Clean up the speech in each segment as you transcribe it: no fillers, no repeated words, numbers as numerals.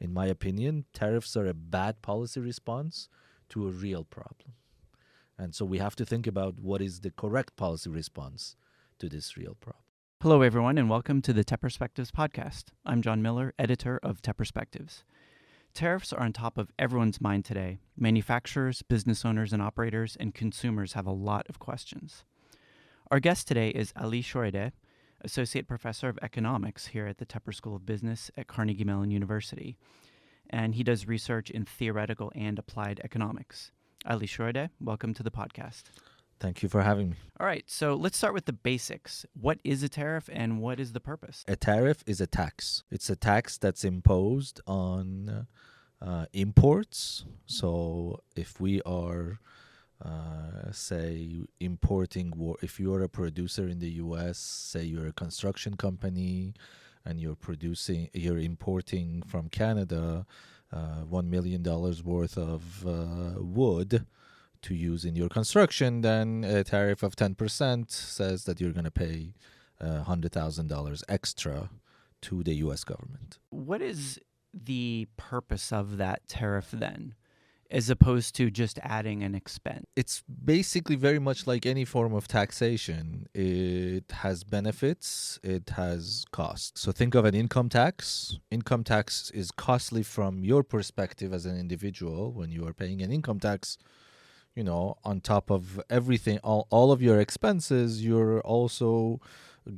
In my opinion, tariffs are a bad policy response to a real problem. And so we have to think about what is the correct policy response to this real problem. Hello, everyone, and welcome to the Tech Perspectives podcast. I'm John Miller, editor of Tech Perspectives. Tariffs are on top of everyone's mind today. Manufacturers, business owners and operators, and consumers have a lot of questions. Our guest today is Ali Shourideh, Associate Professor of Economics here at the Tepper School of Business at Carnegie Mellon University, and he does research in theoretical and applied economics. Ali Shourideh, welcome to the podcast. Thank you for having me. All right, so let's start with the basics. What is a tariff and what is the purpose? A tariff is a tax. It's a tax that's imposed on imports. So if we are, say, importing, if you're a producer in the U.S., say you're a construction company, and you're importing from Canada $1 million worth of wood to use in your construction, then a tariff of 10% says that you're going to pay $100,000 extra to the U.S. government. What is the purpose of that tariff then, as opposed to just adding an expense? It's basically very much like any form of taxation. It has benefits, it has costs. So think of an income tax. Income tax is costly from your perspective as an individual. When you are paying an income tax, you know, on top of everything, all of your expenses, you're also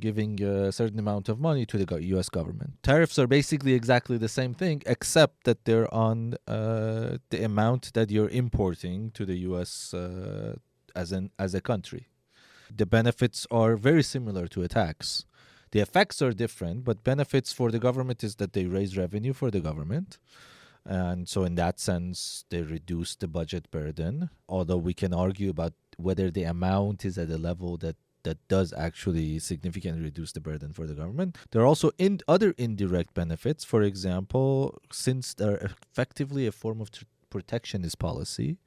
giving a certain amount of money to the U.S. government. Tariffs are basically exactly the same thing, except that they're on the amount that you're importing to the U.S. As a country. The benefits are very similar to a tax. The effects are different, but benefits for the government is that they raise revenue for the government. And so in that sense, they reduce the budget burden, although we can argue about whether the amount is at a level that does actually significantly reduce the burden for the government. There are also other indirect benefits. For example, since they're effectively a form of protectionist policy,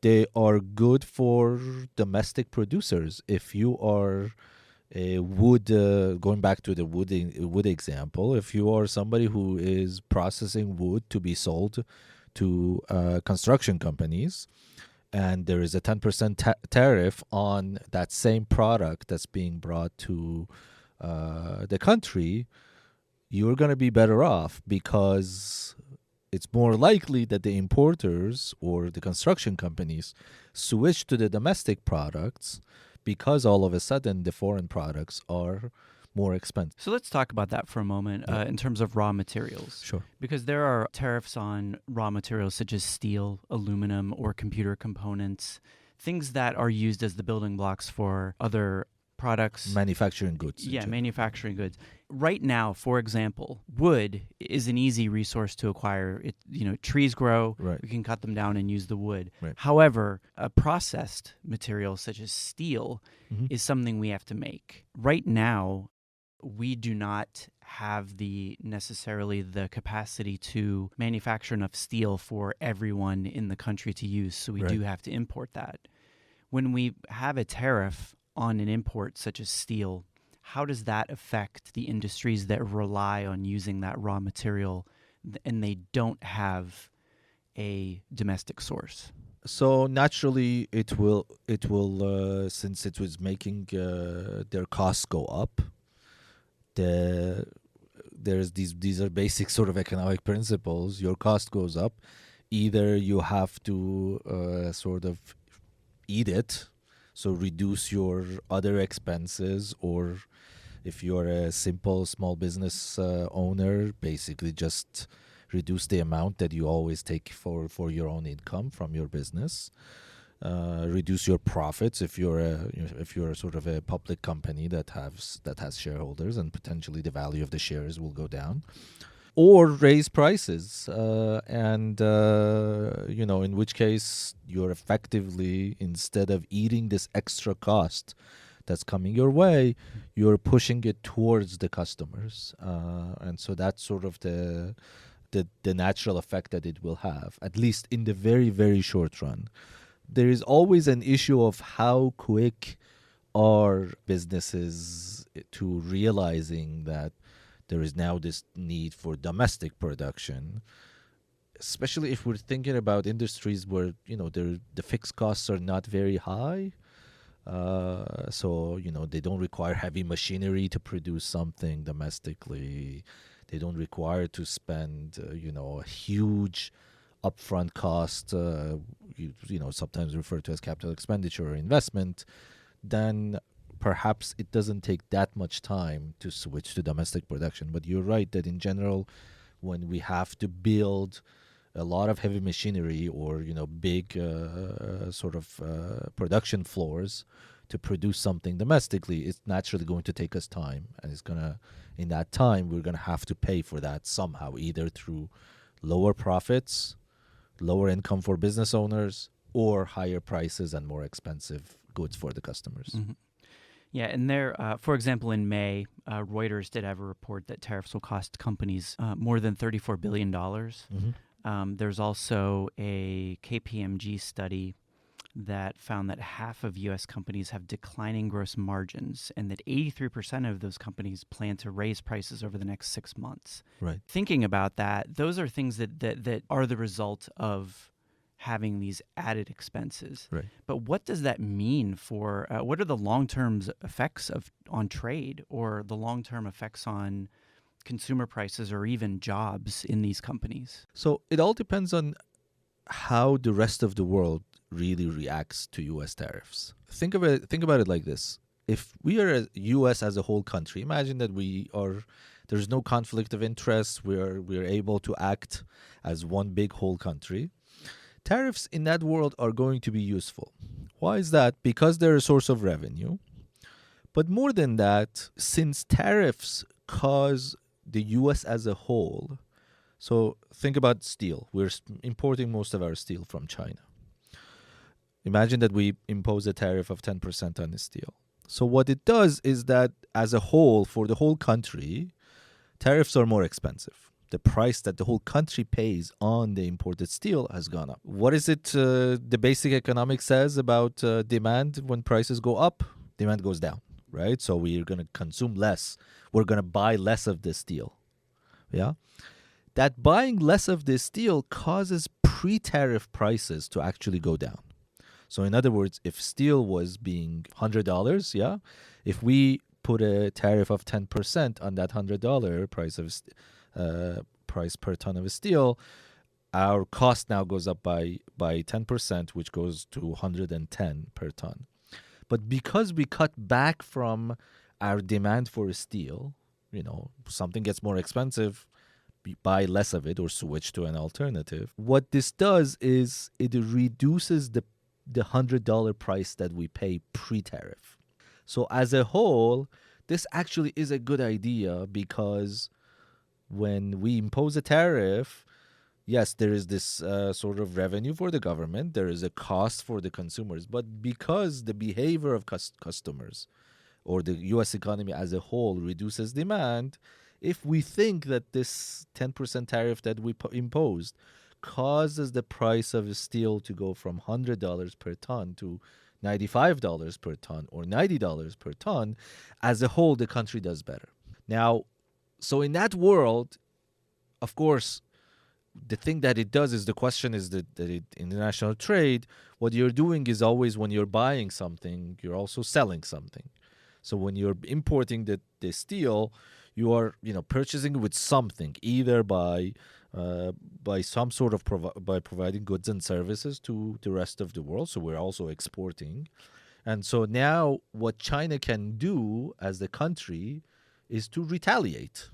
they are good for domestic producers. If you are a wood, going back to the wood example, if you are somebody who is processing wood to be sold to construction companies, and there is a 10% tariff on that same product that's being brought to the country, you're going to be better off because it's more likely that the importers or the construction companies switch to the domestic products because all of a sudden the foreign products are more expensive. So let's talk about that for a moment in terms of raw materials. Sure. Because there are tariffs on raw materials such as steel, aluminum, or computer components, things that are used as the building blocks for other products. Manufacturing goods. Yeah, manufacturing goods. Right now, for example, wood is an easy resource to acquire. Trees grow, right. We can cut them down and use the wood. Right. However, a processed material such as steel is something we have to make. Right now, we do not have necessarily the capacity to manufacture enough steel for everyone in the country to use, so we do have to import that. When we have a tariff on an import such as steel, how does that affect the industries that rely on using that raw material and they don't have a domestic source? So naturally, it will since it was making their costs go up. These are basic sort of economic principles. Your cost goes up. Either you have to sort of eat it, so reduce your other expenses, or if you're a simple small business owner, basically just reduce the amount that you always take for your own income from your business. Reduce your profits if you're sort of a public company that has shareholders, and potentially the value of the shares will go down, or raise prices, in which case you're effectively, instead of eating this extra cost that's coming your way, you're pushing it towards the customers, and so that's sort of the natural effect that it will have, at least in the very, very short run. There is always an issue of how quick are businesses to realizing that there is now this need for domestic production. especially if we're thinking about industries where, the fixed costs are not very high. So, they don't require heavy machinery to produce something domestically. They don't require to spend, a huge upfront cost, sometimes referred to as capital expenditure or investment. Then perhaps it doesn't take that much time to switch to domestic production. But you're right that in general, when we have to build a lot of heavy machinery or big production floors to produce something domestically, it's naturally going to take us time, and in that time we're gonna have to pay for that somehow, either through lower profits, lower income for business owners, or higher prices and more expensive goods for the customers. Mm-hmm. Yeah, and there, for example, in May, Reuters did have a report that tariffs will cost companies more than $34 billion. There's also a KPMG study that found that half of U.S. companies have declining gross margins and that 83% of those companies plan to raise prices over the next 6 months. Right. Thinking about that, those are things that are the result of having these added expenses. Right. But what does that mean for, what are the long-term effects on trade or the long-term effects on consumer prices or even jobs in these companies? So it all depends on how the rest of the world really reacts to U.S. tariffs. Think about it like this. If we are a U.S. as a whole country, imagine that there's no conflict of interest, we're able to act as one big whole country. Tariffs in that world are going to be useful. Why is that? Because they're a source of revenue. But more than that, since tariffs cause the U.S. as a whole, so think about steel. We're importing most of our steel from China. Imagine that we impose a tariff of 10% on the steel. So what it does is that as a whole, for the whole country, tariffs are more expensive. The price that the whole country pays on the imported steel has gone up. What is it the basic economics says about demand? When prices go up, demand goes down, right? So we're going to consume less. We're going to buy less of this steel. Yeah? That buying less of this steel causes pre-tariff prices to actually go down. So in other words, if steel was being $100, yeah, if we put a tariff of 10% on that $100 price per ton of steel, our cost now goes up by 10%, which goes to 110 per ton. But because we cut back from our demand for steel, something gets more expensive, buy less of it or switch to an alternative. What this does is it reduces the $100 price that we pay pre-tariff. So as a whole, this actually is a good idea, because when we impose a tariff, yes, there is this sort of revenue for the government, there is a cost for the consumers, but because the behavior of customers or the U.S. economy as a whole reduces demand, if we think that this 10% tariff that we imposed causes the price of steel to go from $100 per ton to $95 per ton or $90 per ton, as a whole, the country does better. Now, so in that world, of course, the thing that it does is, the question is that international trade, what you're doing is always, when you're buying something, you're also selling something. So when you're importing the steel, you are purchasing with something, either by some sort of by providing goods and services to the rest of the world. So we're also exporting. And so now what China can do as the country is to retaliate,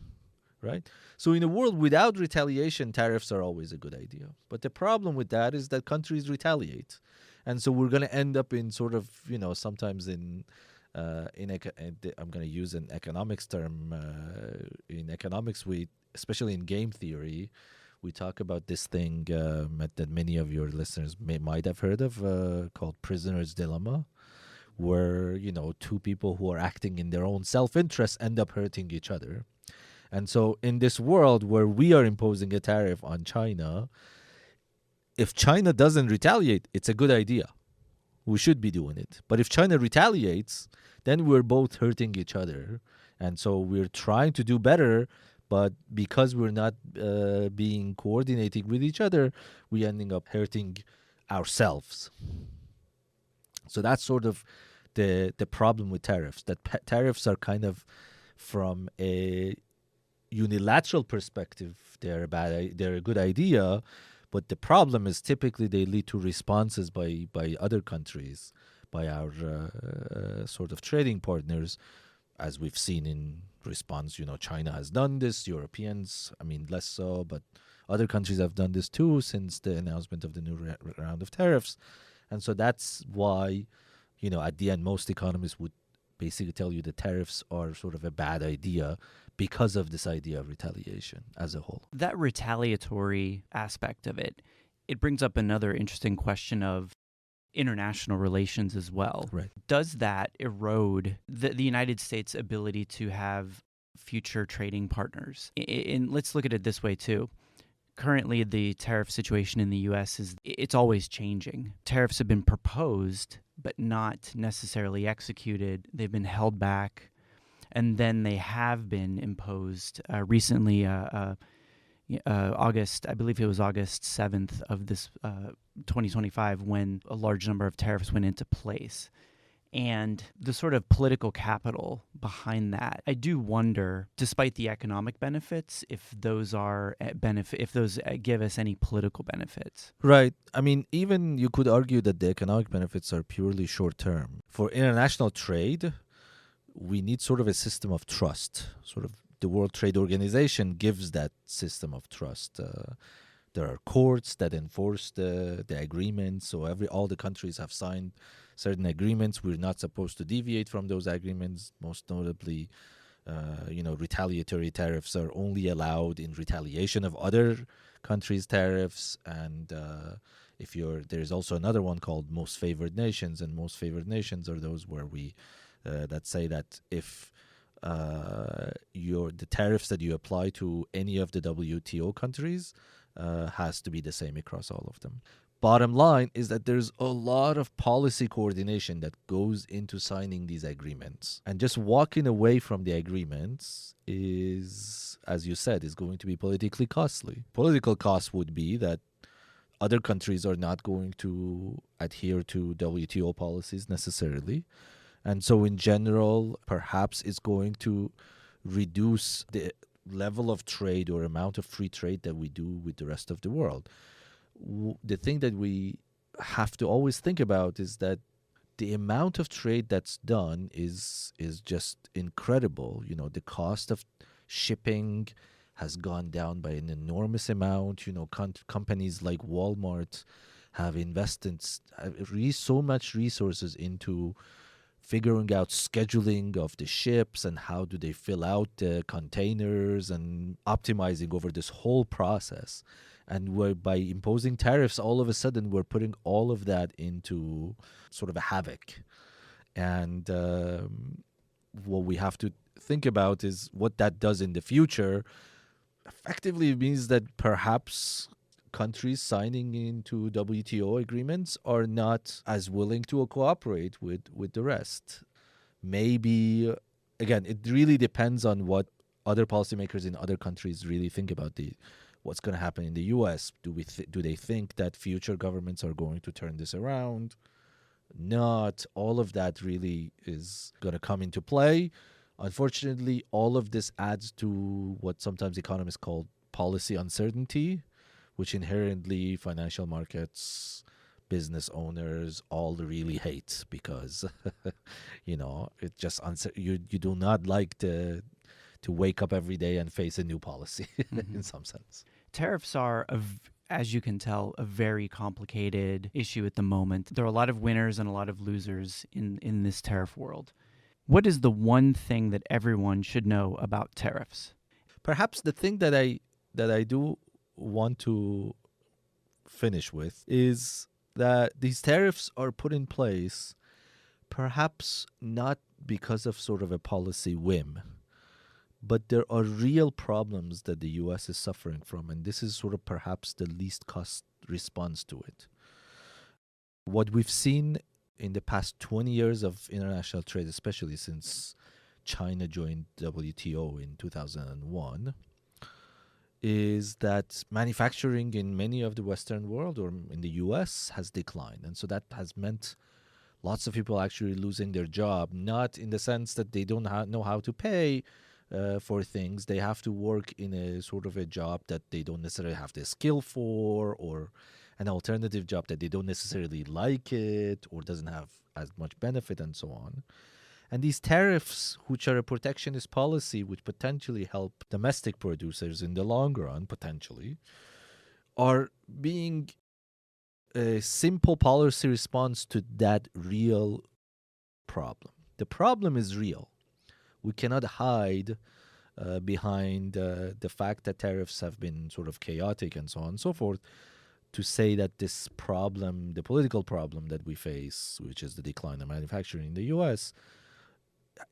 right? So in a world without retaliation, tariffs are always a good idea. But the problem with that is that countries retaliate. And so we're going to end up in sort of, sometimes I'm going to use an economics term. In economics, especially in game theory, we talk about this thing that many of your listeners might have heard of, called prisoner's dilemma, where, two people who are acting in their own self-interest end up hurting each other. And so in this world where we are imposing a tariff on China, if China doesn't retaliate, it's a good idea. We should be doing it. But if China retaliates, then we're both hurting each other. And so we're trying to do better But because we're not being coordinating with each other, we're ending up hurting ourselves. So that's sort of the problem with tariffs, that tariffs are kind of, from a unilateral perspective, they're a good idea, but the problem is typically they lead to responses by other countries, by our sort of trading partners, as we've seen in response. China has done this, Europeans, I mean, less so, but other countries have done this too since the announcement of the new round of tariffs. And so that's why, at the end, most economists would basically tell you the tariffs are sort of a bad idea because of this idea of retaliation as a whole. That retaliatory aspect of it brings up another interesting question of international relations as well. Right. Does that erode the United States' ability to have future trading partners? And let's look at it this way too. Currently, the tariff situation in the U.S. it's always changing. Tariffs have been proposed, but not necessarily executed. They've been held back, and then they have been imposed recently. August, I believe it was August 7th of this 2025, when a large number of tariffs went into place. And the sort of political capital behind that, I do wonder, despite the economic benefits, if those give us any political benefits. Right. I mean, even you could argue that the economic benefits are purely short term. For international trade, we need sort of a system of trust. Sort of the World Trade Organization gives that system of trust. There are courts that enforce the agreements. So all the countries have signed certain agreements. We're not supposed to deviate from those agreements. Most notably, retaliatory tariffs are only allowed in retaliation of other countries' tariffs. And there's also another one called most favored nations, and most favored nations are those where we that say that if the tariffs that you apply to any of the WTO countries has to be the same across all of them. Bottom line is that there's a lot of policy coordination that goes into signing these agreements. And just walking away from the agreements is, as you said, is going to be politically costly. Political cost would be that other countries are not going to adhere to WTO policies necessarily. And so in general, perhaps it's going to reduce the level of trade or amount of free trade that we do with the rest of the world. The thing that we have to always think about is that the amount of trade that's done is just incredible. The cost of shipping has gone down by an enormous amount. Companies like Walmart have invested so much resources into figuring out scheduling of the ships and how do they fill out the containers and optimizing over this whole process. And by imposing tariffs, all of a sudden we're putting all of that into sort of a havoc. And what we have to think about is what that does in the future. Effectively, it means that perhaps countries signing into WTO agreements are not as willing to cooperate with the rest. Maybe, again, it really depends on what other policymakers in other countries really think about what's going to happen in the U.S. Do they think that future governments are going to turn this around? Not. All of that really is going to come into play. Unfortunately, all of this adds to what sometimes economists call policy uncertainty, which inherently financial markets, business owners all really hate because, it just you do not like to wake up every day and face a new policy in some sense. Tariffs are, as you can tell, a very complicated issue at the moment. There are a lot of winners and a lot of losers in this tariff world. What is the one thing that everyone should know about tariffs? Perhaps the thing that I do want to finish with is that these tariffs are put in place perhaps not because of sort of a policy whim, but there are real problems that the U.S. is suffering from, and this is sort of perhaps the least cost response to it. What we've seen in the past 20 years of international trade, especially since China joined WTO in 2001, is that manufacturing in many of the Western world or in the US has declined. And so that has meant lots of people actually losing their job, not in the sense that they don't know how to pay for things. They have to work in a sort of a job that they don't necessarily have the skill for, or an alternative job that they don't necessarily like it or doesn't have as much benefit and so on. And these tariffs, which are a protectionist policy, which potentially help domestic producers in the long run, potentially, are being a simple policy response to that real problem. The problem is real. We cannot hide behind the fact that tariffs have been sort of chaotic and so on and so forth to say that this problem, the political problem that we face, which is the decline of manufacturing in the US,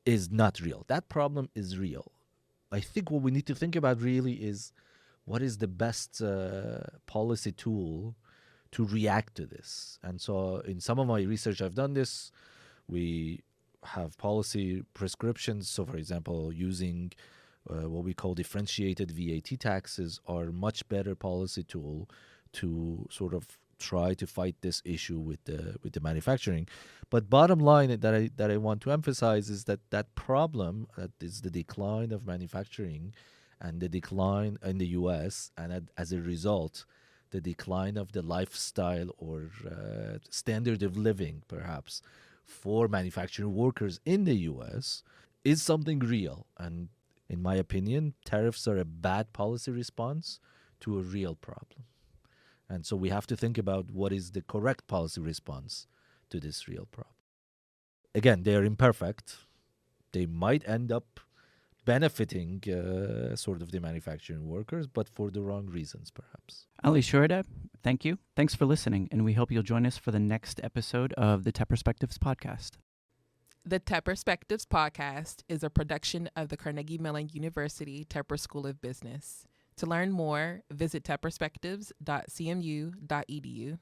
is not real. That problem is real. I think what we need to think about really is what is the best policy tool to react to this. And so in some of my research, I've done this. We have policy prescriptions. So for example, using what we call differentiated VAT taxes are much better policy tool to sort of try to fight this issue with the manufacturing. But bottom line that I want to emphasize is that problem, that is the decline of manufacturing and the decline in the US, and as a result, the decline of the lifestyle or standard of living, perhaps, for manufacturing workers in the US is something real. And in my opinion, tariffs are a bad policy response to a real problem. And so we have to think about what is the correct policy response to this real problem. Again, they are imperfect. They might end up benefiting sort of the manufacturing workers, but for the wrong reasons, perhaps. Ali Shourideh, thank you. Thanks for listening, and we hope you'll join us for the next episode of the TEP Perspectives podcast. The TEP Perspectives podcast is a production of the Carnegie Mellon University Tepper School of Business. To learn more, visit tepperspectives.cmu.edu.